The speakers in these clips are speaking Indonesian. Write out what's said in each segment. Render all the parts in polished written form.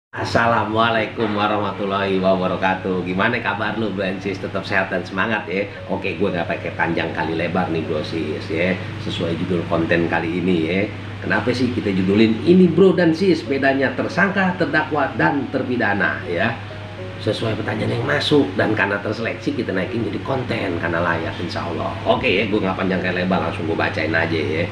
Assalamualaikum warahmatullahi wabarakatuh. Gimana kabar lu bro and sis? Tetap sehat dan semangat ya. Oke, gue gak pakai panjang kali lebar nih bro sis ya. Sesuai judul konten kali ini ya. Kenapa sih kita judulin ini bro dan sis? Bedanya tersangka, terdakwa, dan terpidana ya. Sesuai pertanyaan yang masuk dan karena terseleksi kita naikin jadi konten karena layak insya Allah. Oke ya, gue gak panjang kali lebar, langsung gue bacain aja ya.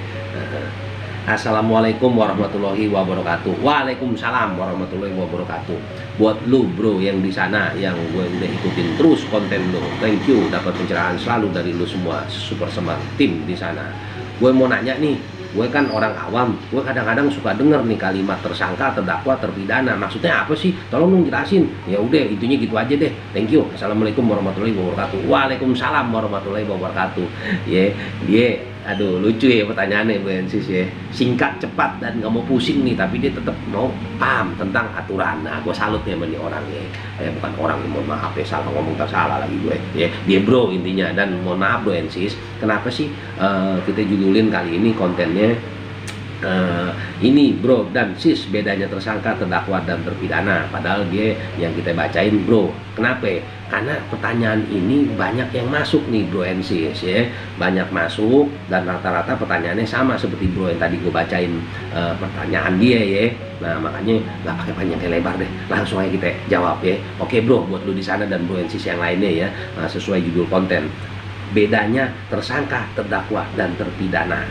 Assalamualaikum warahmatullahi wabarakatuh. Waalaikumsalam warahmatullahi wabarakatuh. Buat lu bro yang di sana yang gue udah ikutin terus konten lu, thank you, dapat pencerahan selalu dari lu semua, super semangat tim di sana. Gue mau nanya nih, gue kan orang awam, gue kadang-kadang suka denger nih kalimat tersangka, terdakwa, terpidana. Maksudnya apa sih? Tolong dong jelasin. Ya udah, intinya gitu aja deh. Thank you. Assalamualaikum warahmatullahi wabarakatuh. Waalaikumsalam warahmatullahi wabarakatuh. Aduh lucu ya pertanyaannya Bu Ensis ya. Singkat, cepat, dan gak mau pusing nih, tapi dia tetap mau paham tentang aturan. Nah, gue salut ya sama nih orang ya. Bukan orang, mohon maaf ya, salah ngomong tak salah lagi gue ya. Dia bro intinya. Dan mohon maaf Bu Ensis, kenapa sih kita judulin kali ini kontennya ini bro dan sis, bedanya tersangka, terdakwa, dan terpidana. Padahal dia yang kita bacain bro. Kenapa? Karena pertanyaan ini banyak yang masuk nih bro and sis ya. Banyak masuk dan rata-rata pertanyaannya sama seperti bro yang tadi gue bacain pertanyaan dia ya. Nah makanya nggak pakai panjang lebar deh, langsung aja kita jawab ya. Oke bro, buat lu di sana dan bro and sis yang lainnya ya, sesuai judul konten. Bedanya tersangka, terdakwa, dan terpidana.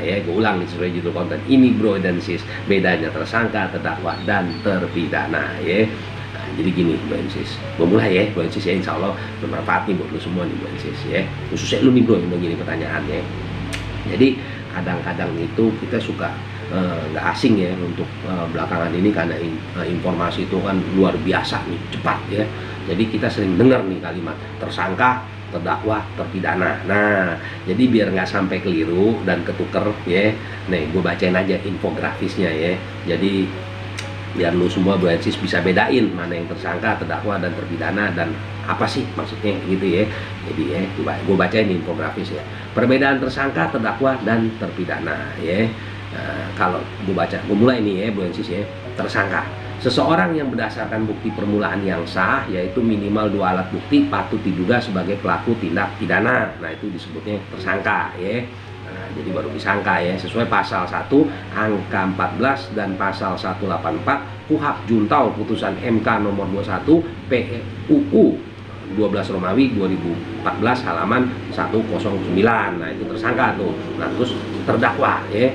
Ya gue ulang nih sesuai judul konten ini bro dan sis, bedanya tersangka, terdakwa, dan terpidana ya. Nah, jadi gini bro dan sis, gue mulai ya bro dan sis ya, insya Allah bermanfaat nih buat lu semua nih bro dan sis ya, khususnya lu nih bro yang begini pertanyaannya. Jadi kadang-kadang itu kita suka nggak asing ya untuk belakangan ini karena informasi itu kan luar biasa nih, cepat ya. Jadi kita sering dengar nih kalimat tersangka, terdakwa, terpidana. Nah, jadi biar nggak sampai keliru dan ketuker ya, nih gue bacain aja infografisnya ya. Jadi biar lu semua Bu Ensis bisa bedain mana yang tersangka, terdakwa, dan terpidana dan apa sih maksudnya gitu ya. Jadi ya gue bacain infografis ya. Perbedaan tersangka, terdakwa, dan terpidana ya. Kalau gue mulai nih ya Bu Ensis ya. Tersangka, seseorang yang berdasarkan bukti permulaan yang sah, yaitu minimal 2 alat bukti, patut diduga sebagai pelaku tindak pidana. Nah itu disebutnya tersangka ya. Nah, jadi baru disangka ya, sesuai pasal 1 angka 14 dan pasal 184 KUHP Juntau putusan MK nomor 21 PUU 12 Romawi 2014 halaman 109. Nah itu tersangka tuh. Nah terus terdakwa ya.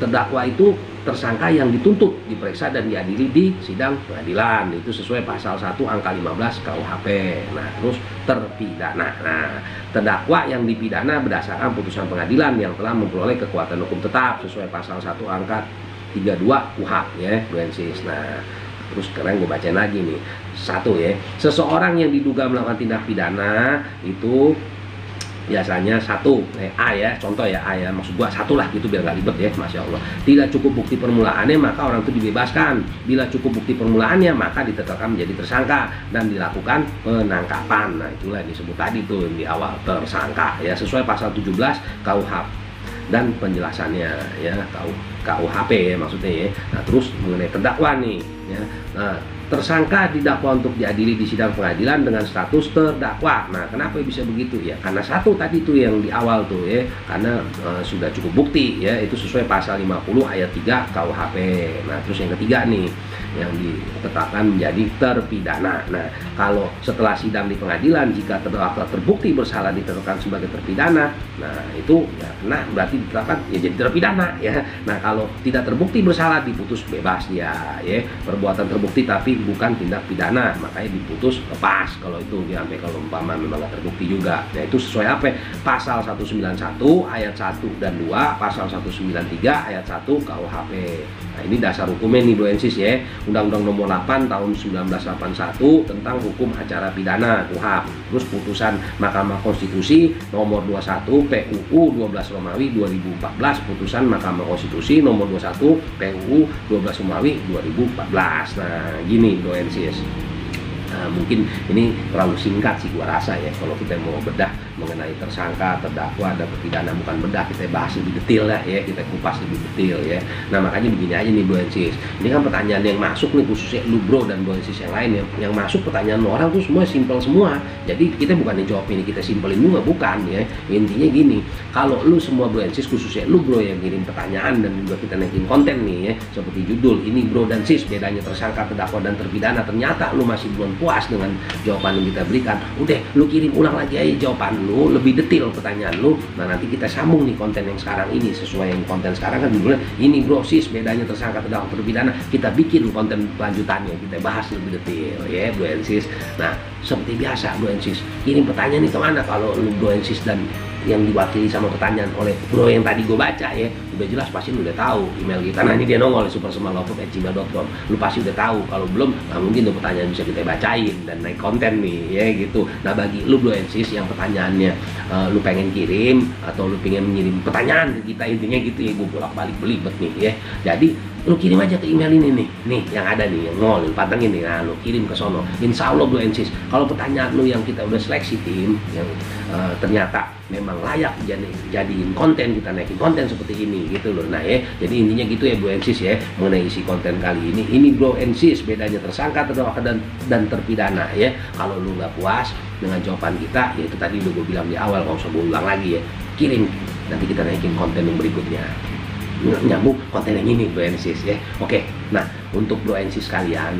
Terdakwa itu tersangka yang dituntut, diperiksa, dan diadili di sidang pengadilan. Itu sesuai pasal 1 angka 15 KUHP. Nah terus terpidana. Nah terdakwa yang dipidana berdasarkan putusan pengadilan yang telah memperoleh kekuatan hukum tetap sesuai pasal 1 angka 32 KUHP ya Bu Ensis. Nah terus sekarang gue bacain lagi nih. 1 ya, seseorang yang diduga melakukan tindak pidana itu biasanya A ya, contoh ya A ya, maksud gua 1 lah gitu biar nggak ribet ya, Masya Allah. Tidak cukup bukti permulaannya maka orang itu dibebaskan. Bila cukup bukti permulaannya maka ditetapkan menjadi tersangka dan dilakukan penangkapan. Nah itulah yang disebut tadi tuh yang di awal, tersangka ya, sesuai pasal 17 KUHP dan penjelasannya ya, KUHP ya maksudnya ya. Nah terus mengenai terdakwa nih ya. Nah tersangka didakwa untuk diadili di sidang pengadilan dengan status terdakwa. Nah kenapa bisa begitu ya? Karena 1 tadi tuh yang di awal tuh ya, karena sudah cukup bukti ya, itu sesuai pasal 50 ayat 3 KUHP. Nah terus yang ketiga nih yang ditetapkan menjadi terpidana. Nah kalau setelah sidang di pengadilan jika terdakwa terbukti bersalah ditetapkan sebagai terpidana, nah itu ya kena, berarti ditetapkan ya jadi terpidana ya. Nah kalau tidak terbukti bersalah diputus bebas dia ya. Perbuatan terbukti tapi bukan tindak pidana makanya diputus lepas kalau itu ya, sampai kalau umpama memang nggak terbukti juga. Nah itu sesuai apa? Pasal 191 ayat 1 dan 2, pasal 193 ayat 1 KUHP. Nah ini dasar hukumnya nih Bro Ensis ya. Undang-Undang nomor 8 tahun 1981 tentang hukum acara pidana KUHP. Terus putusan Mahkamah Konstitusi nomor 21 PUU 12 Romawi 2014, putusan Mahkamah Konstitusi nomor 21 PUU 12 Romawi 2014. Nah gini Bro Ensis. Mungkin ini terlalu singkat sih gua rasa ya, kalau kita mau bedah mengenai tersangka, terdakwa, dan terpidana. Bukan bedah, kita bahas lebih detail lah ya, kita kupas lebih detail ya. Nah makanya begini aja nih Bro and Sis, ini kan pertanyaan yang masuk nih, khususnya lu Bro dan Bro and Sis yang lain yang masuk pertanyaan orang tuh semua simpel semua. Jadi kita bukan jawab ini kita simpelin juga, bukan ya. Intinya gini, kalau lu semua Bro and Sis, khususnya lu Bro yang kirim pertanyaan dan juga kita naikin konten nih ya, seperti judul ini Bro dan Sis bedanya tersangka, terdakwa, dan terpidana, ternyata lu masih belum puas dengan jawaban yang kita berikan, udah lu kirim ulang lagi aja jawaban lu, lebih detail pertanyaan lu. Nah nanti kita sambung nih konten yang sekarang ini, sesuai yang konten sekarang kan judulnya ini Bro Sis bedanya tersangka, terdakwa, terpidana. Kita bikin konten lanjutannya, kita bahas lebih detail ya Bro and Sis. Nah seperti biasa Bro and Sis, kirim pertanyaan nih kemana? Kalau lu Bro and Sis dan yang diwakili sama pertanyaan oleh Bro yang tadi gue baca ya, udah jelas pasti lu udah tahu email kita. Nah ini dia nongol supersemanlove@gmail.com. Lu pasti udah tahu. Kalau belum, nah mungkin tuh pertanyaan bisa kita bacain dan naik konten nih ya gitu. Nah bagi lu Bro and Sis yang pertanyaannya lu pengen kirim atau lu pengen ngirim pertanyaan ke kita, intinya gitu ya, gue bolak-balik belibet nih ya. Jadi lu kirim aja ke email ini nih yang ada nih, yang nol, yang pantengin nih. Nah lu kirim ke sono, insya Allah Bro and Sis, kalau pertanyaan lu yang kita udah seleksi tim yang ternyata memang layak jadiin konten, kita naikin konten seperti ini gitu loh. Nah ya, jadi intinya gitu ya Bro and Sis ya, mengenai isi konten kali ini Bro and Sis bedanya tersangka, terdakwa, dan terpidana ya. Kalau lu nggak puas dengan jawaban kita, ya itu tadi udah gue bilang di awal, nggak usah gue ulang lagi ya, kirim, nanti kita naikin konten yang berikutnya, nyambung konten yang ini Bro and Sis ya. Oke, nah untuk Bro and Sis kalian,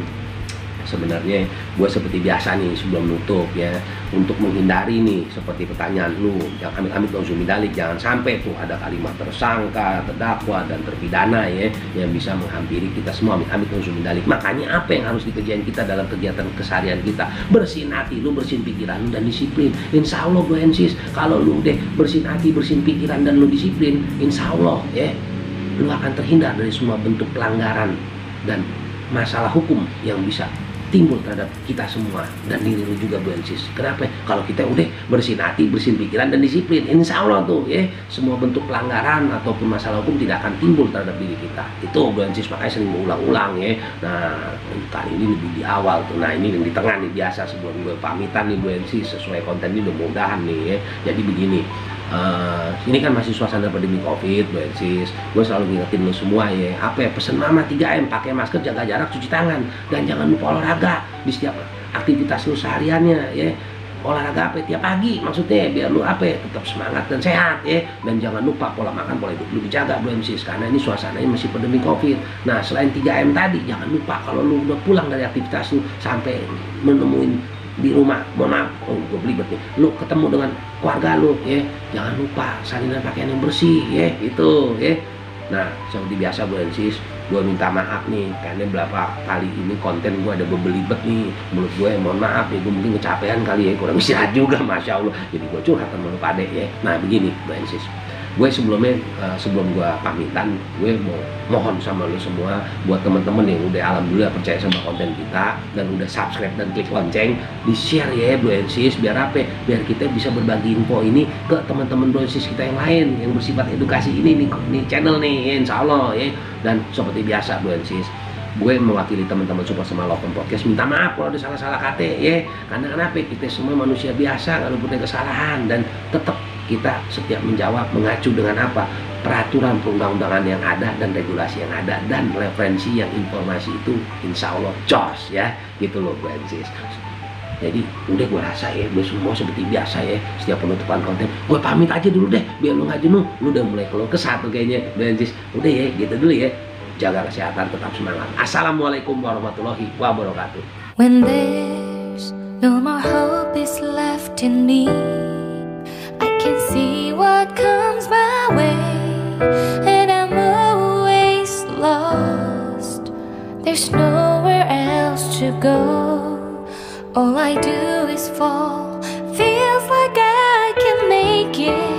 sebenarnya gue seperti biasa nih sebelum nutup ya, untuk menghindari nih seperti pertanyaan lu yang amit-amit langsung dalik, jangan sampai tuh ada kalimat tersangka, terdakwa, dan terpidana ya yang bisa menghampiri kita semua, amit-amit langsung dalik. Makanya apa yang harus dikerjain kita dalam kegiatan keseharian kita? Bersihin hati lu, bersihin pikiran lu, dan disiplin. Insya Allah Bro and Sis, kalau lu deh bersihin hati, bersihin pikiran, dan lu disiplin, insya Allah ya lu akan terhindar dari semua bentuk pelanggaran dan masalah hukum yang bisa timbul terhadap kita semua dan diri lu juga Bro and Sis. Kenapa? Kalau kita udah bersihin hati, bersihin pikiran, dan disiplin, insya Allah tuh ya semua bentuk pelanggaran ataupun masalah hukum tidak akan timbul terhadap diri kita. Itu Bro and Sis, makanya sering mengulang-ulang ya. Nah kali ini lebih di awal tuh, nah ini yang di tengah nih, biasa sebelum gue pamitan nih Bro and Sis sesuai konten ini mudah-mudahan nih ya. Jadi begini, ini kan masih suasana pandemi COVID Bro and Sis, gue selalu ngingetin lu semua ya, apa ya, pesen mama 3M, pakai masker, jaga jarak, cuci tangan, dan jangan lupa olahraga di setiap aktivitas lu sehariannya ya. Olahraga apa tiap pagi, maksudnya biar lu apa ya, tetap semangat dan sehat ya. Dan jangan lupa pola makan, pola hidup lu dijaga Bro and Sis, karena ini suasananya masih pandemi COVID. Nah selain 3M tadi, jangan lupa kalau lu udah pulang dari aktivitas lu sampai menemuin di rumah, mohon maaf, gue belibet nih, lu ketemu dengan keluarga lu ya, jangan lupa salinan pakaian yang bersih ya, gitu ya. Nah seperti biasa Bro and Sis, gue minta maaf nih karena berapa kali ini konten gue ada belibet nih, menurut gue mohon maaf ya, gue mungkin kecapean kali ya, kurang istirahat juga Masya Allah, jadi gue curhat sama lu pade ya. Nah begini Bro and Sis, gue sebelumnya sebelum gue pamitan, gue mau mohon sama lu semua, buat temen-temen yang udah alhamdulillah percaya sama konten kita dan udah subscribe dan klik lonceng, di share ya Bro and Sis, biar apa? Biar kita bisa berbagi info ini ke teman-teman Bro and Sis kita yang lain yang bersifat edukasi ini nih channel nih ya, insya Allah ya. Dan seperti biasa Bro and Sis, gue mewakili teman-teman Super Semanlove Podcast minta maaf kalau ada salah-salah kata ya, karena kenapa? Kita semua manusia biasa, kalau punya kesalahan, dan tetap kita setiap menjawab mengacu dengan apa? Peraturan perundang-undangan yang ada dan regulasi yang ada dan referensi yang informasi itu insya Allah jos ya, gitu loh Bro and Sis. Jadi udah gue rasa ya, gue semua seperti biasa ya, setiap penutupan konten gue pamit aja dulu deh biar lu nggak jenuh. Lu udah mulai keluar ke satu kayaknya Bro and Sis. Udah ya gitu dulu ya, jaga kesehatan, tetap semangat. Assalamualaikum warahmatullahi wabarakatuh. When there's no more hope is left in me, I can see what comes my way, and I'm always lost. There's nowhere else to go. All I do is fall. Feels like I can make it.